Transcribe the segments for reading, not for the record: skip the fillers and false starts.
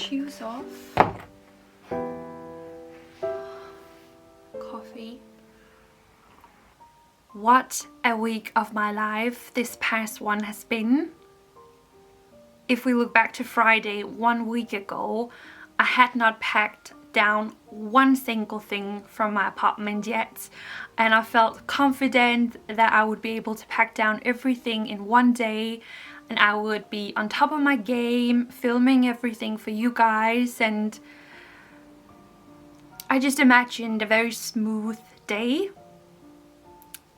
shoes off. Coffee. What a week of my life this past one has been. If we look back to Friday 1 week ago, I had not packed down one single thing from my apartment yet, and I felt confident that I would be able to pack down everything in one day, and I would be on top of my game, filming everything for you guys, and I just imagined a very smooth day.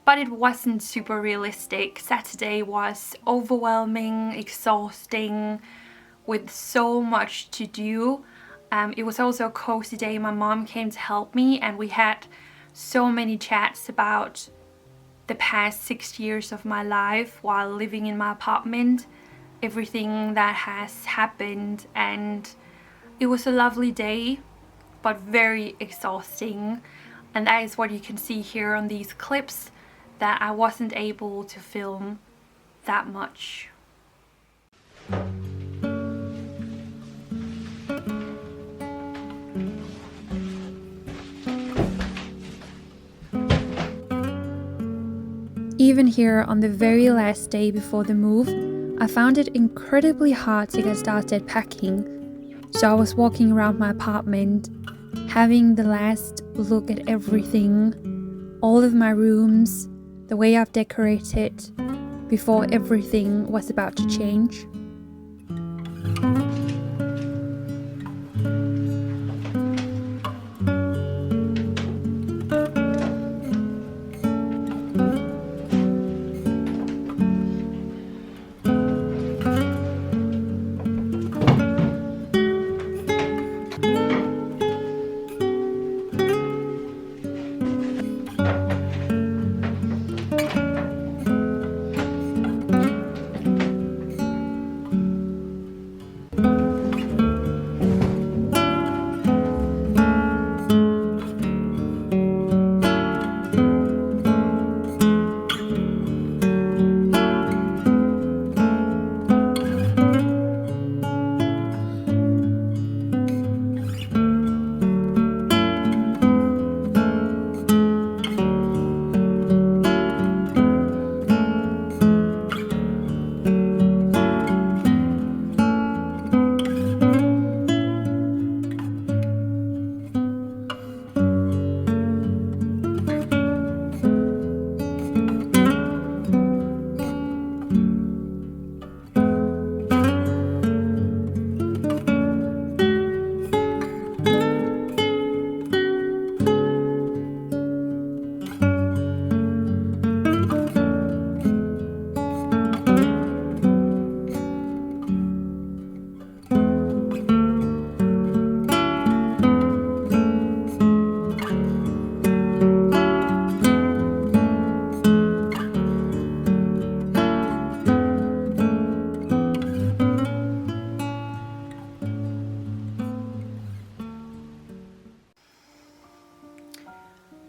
But it wasn't super realistic. Saturday was overwhelming, exhausting, with so much to do. It was also a cozy day. My mom came to help me, and we had so many chats about the past 6 years of my life while living in my apartment, everything that has happened, and it was a lovely day, but very exhausting. And that is what you can see here on these clips, that I wasn't able to film that much. Even here on the very last day before the move, I found it incredibly hard to get started packing. So I was walking around my apartment, having the last look at everything, all of my rooms, the way I've decorated, before everything was about to change.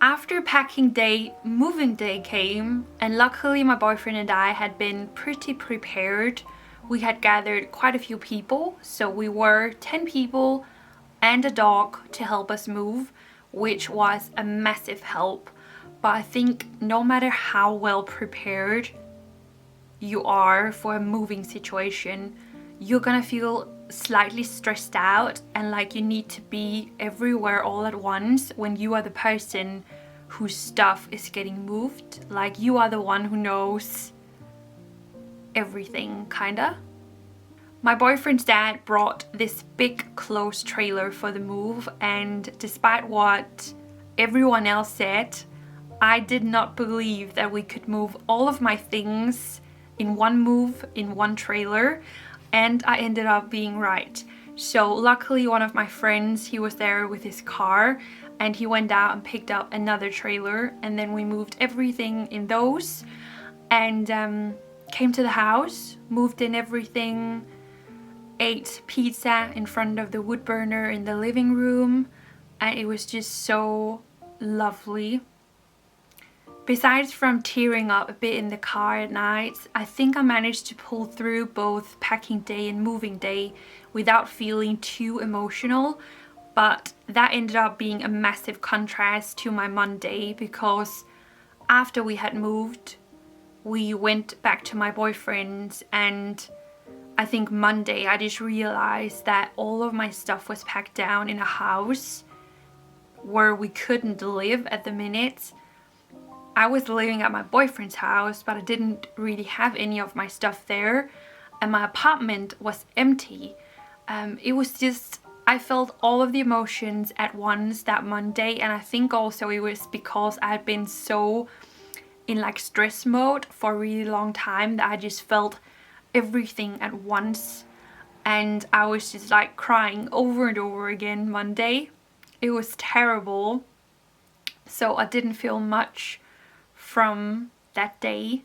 After packing day, moving day came, and luckily my boyfriend and I had been pretty prepared. We had gathered quite a few people, so we were 10 people and a dog to help us move, which was a massive help. But I think no matter how well prepared you are for a moving situation, you're gonna feel slightly stressed out and like you need to be everywhere all at once when you are the person whose stuff is getting moved. Like, you are the one who knows everything, kinda. My boyfriend's dad brought this big closed trailer for the move, and despite what everyone else said, I did not believe that we could move all of my things in one move, in one trailer, and I ended up being right. So luckily one of my friends, he was there with his car, and he went out and picked up another trailer, and then we moved everything in those, and came to the house, moved in everything, ate pizza in front of the wood burner in the living room, and it was just so lovely. Besides from tearing up a bit in the car at night, I think I managed to pull through both packing day and moving day without feeling too emotional. But that ended up being a massive contrast to my Monday, because after we had moved, we went back to my boyfriend's, and I think Monday I just realized that all of my stuff was packed down in a house where we couldn't live at the minute. I was living at my boyfriend's house, but I didn't really have any of my stuff there, and my apartment was empty. It was just, I felt all of the emotions at once that Monday, and I think also it was because I had been so in like stress mode for a really long time that I just felt everything at once, and I was just like crying over and over again Monday. It was terrible. So I didn't feel much from that day.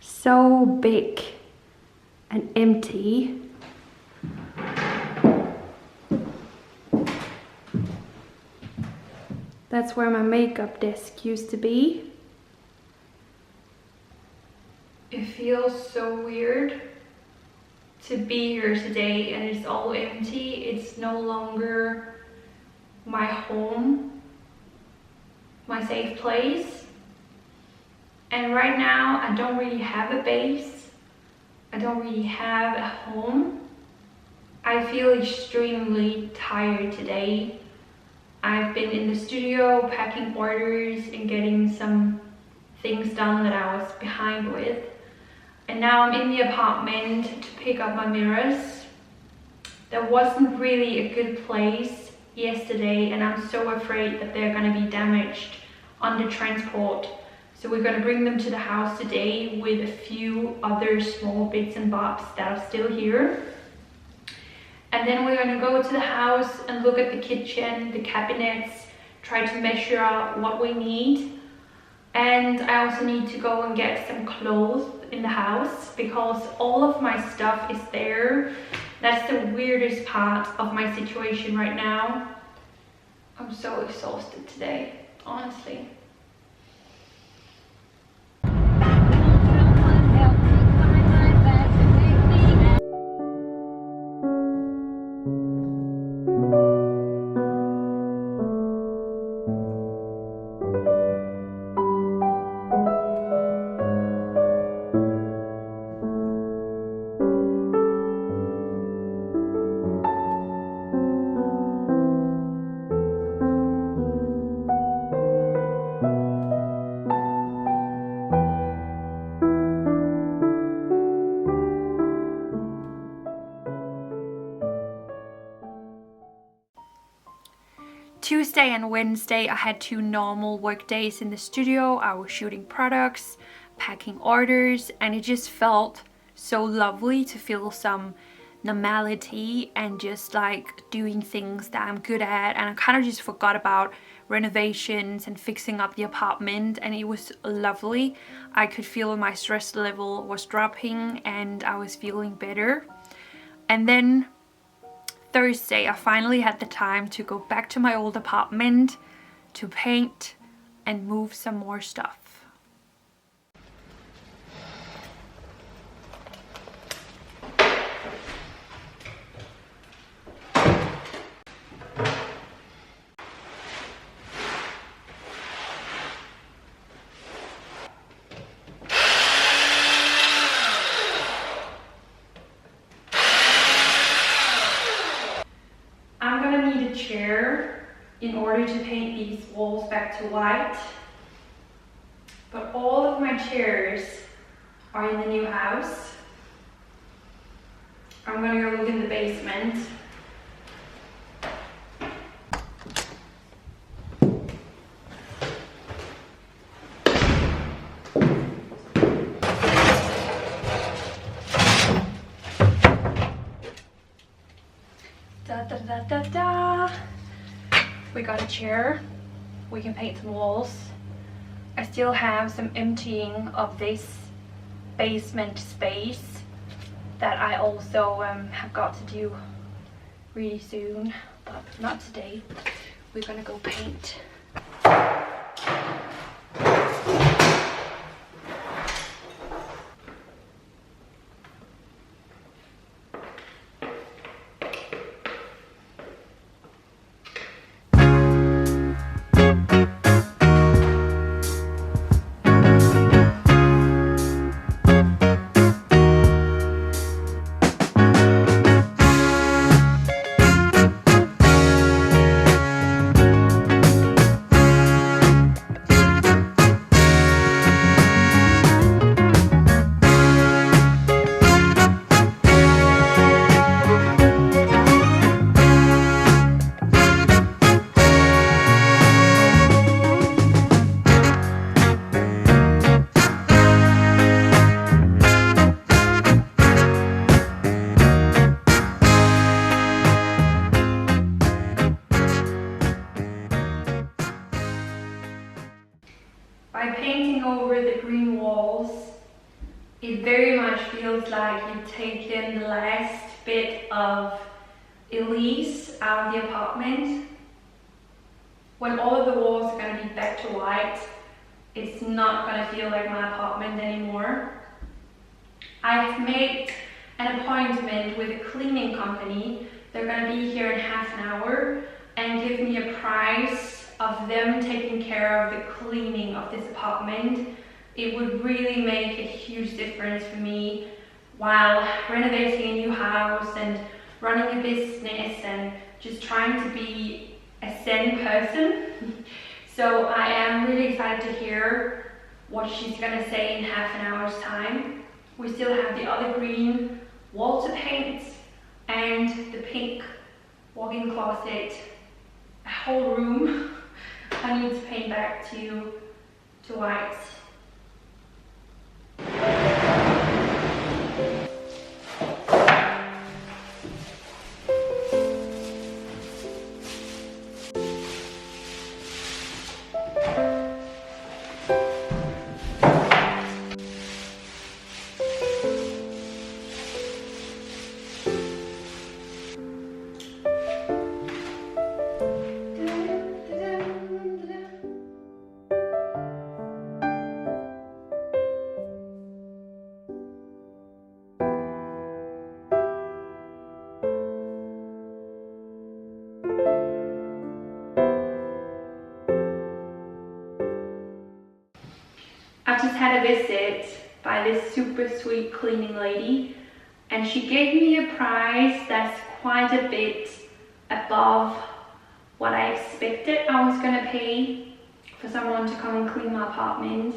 So big and empty. That's where my makeup desk used to be. It feels so weird to be here today and it's all empty. It's no longer my home, my safe place. And right now I don't really have a base. I don't really have a home. I feel extremely tired today. I've been in the studio packing orders and getting some things done that I was behind with. And now I'm in the apartment to pick up my mirrors. There wasn't really a good place yesterday, and I'm so afraid that they're going to be damaged on the transport. So we're going to bring them to the house today with a few other small bits and bobs that are still here. And then we're going to go to the house and look at the kitchen, the cabinets, try to measure out what we need. And I also need to go and get some clothes in the house because all of my stuff is there. That's the weirdest part of my situation right now. I'm so exhausted today, honestly. Tuesday and Wednesday I had 2 normal work days in the studio. I was shooting products, packing orders, and it just felt so lovely to feel some normality and just like doing things that I'm good at. And I kind of just forgot about renovations and fixing up the apartment, and it was lovely. I could feel my stress level was dropping and I was feeling better. And then Thursday, I finally had the time to go back to my old apartment to paint and move some more stuff. Chair in order to paint these walls back to white, but all of my chairs are in the new house. I'm gonna go look in the basement. da, da, da. We got a chair. We can paint some walls. I still have some emptying of this basement space that I also have got to do really soon, but not today. We're gonna go paint. By painting over the green walls, it very much feels like you've taken the last bit of Elise out of the apartment. When all of the walls are going to be back to white, it's not going to feel like my apartment anymore. I've made an appointment with a cleaning company. They're going to be here in half an hour and give me a price of them taking care of the cleaning of this apartment. It would really make a huge difference for me while renovating a new house and running a business and just trying to be a zen person. So I am really excited to hear what she's gonna say in half an hour's time. We still have the other green wall to paint and the pink walk-in closet, a whole room I need to paint back to white. I've just had a visit by this super sweet cleaning lady, and she gave me a price that's quite a bit above what I expected I was gonna pay for someone to come and clean my apartment.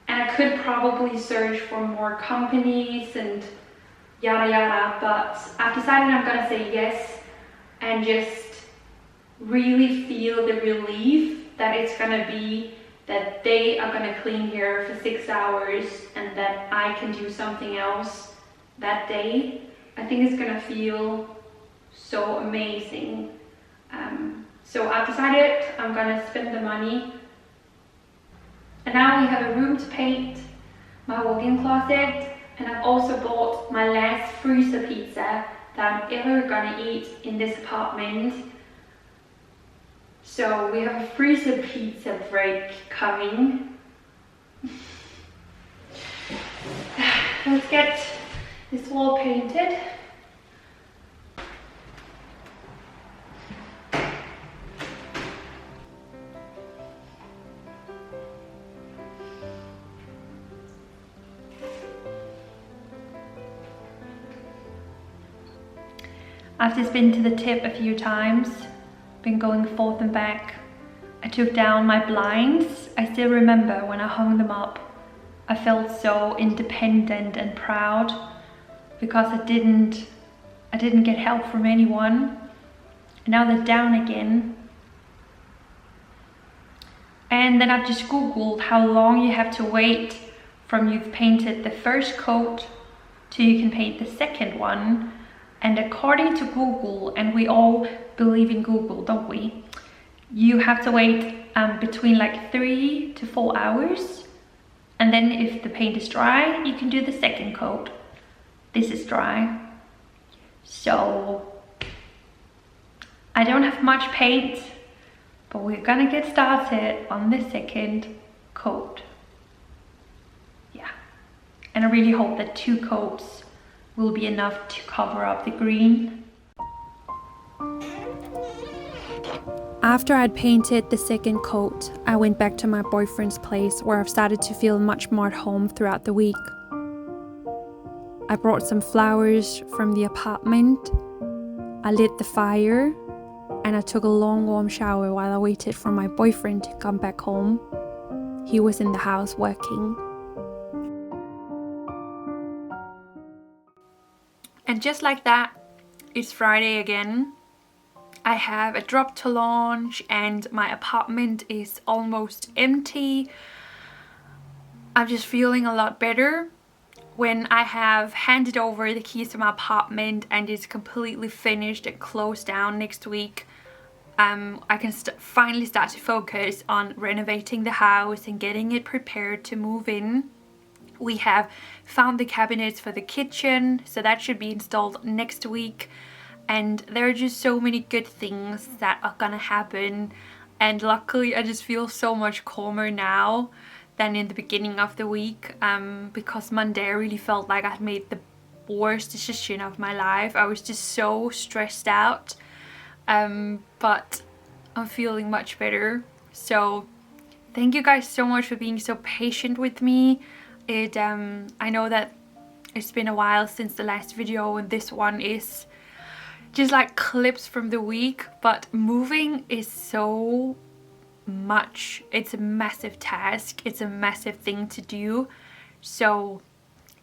And I could probably search for more companies and yada yada, but I've decided I'm gonna say yes and just really feel the relief that it's gonna be that they are gonna clean here for 6 hours and that I can do something else that day. I think it's gonna feel so amazing. So I've decided I'm gonna spend the money. And now we have a room to paint, my walk-in closet, and I've also bought my last freezer pizza that I'm ever gonna eat in this apartment. So we have a freezer pizza break coming. Let's get this wall painted. I've just been to the tip a few times, been going forth and back. I took down my blinds. I still remember when I hung them up, I felt so independent and proud because I didn't get help from anyone. Now they're down again. And then I've just Googled how long you have to wait from you've painted the first coat till you can paint the second one. And according to Google, and we all believe in Google, don't we? You have to wait between like 3 to 4 hours. And then if the paint is dry, you can do the second coat. This is dry. So I don't have much paint, but we're gonna get started on the second coat. Yeah. And I really hope that 2 coats will be enough to cover up the green. After I'd painted the second coat, I went back to my boyfriend's place where I've started to feel much more at home throughout the week. I brought some flowers from the apartment, I lit the fire, and I took a long warm shower while I waited for my boyfriend to come back home. He was in the house working. And just like that, it's Friday again. I have a drop to launch and my apartment is almost empty. I'm just feeling a lot better. When I have handed over the keys to my apartment and it's completely finished and closed down next week, I can finally start to focus on renovating the house and getting it prepared to move in. We have found the cabinets for the kitchen, so that should be installed next week. And there are just so many good things that are gonna happen. And luckily I just feel so much calmer now than in the beginning of the week, because Monday I really felt like I'd made the worst decision of my life. I was just so stressed out, but I'm feeling much better. So thank you guys so much for being so patient with me. I know that it's been a while since the last video, and this one is just like clips from the week, but moving is so much. It's a massive task. It's a massive thing to do. So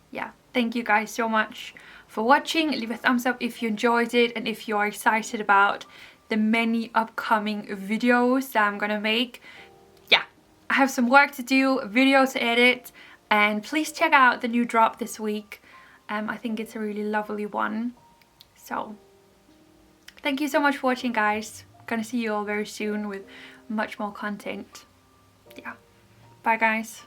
yeah, thank you guys so much for watching. Leave a thumbs up if you enjoyed it and if you are excited about the many upcoming videos that I'm gonna make. Yeah, I have some work to do, a video to edit, and please check out the new drop this week. I think it's a really lovely one. So thank you so much for watching, guys. Gonna see you all very soon with much more content. Yeah, bye guys.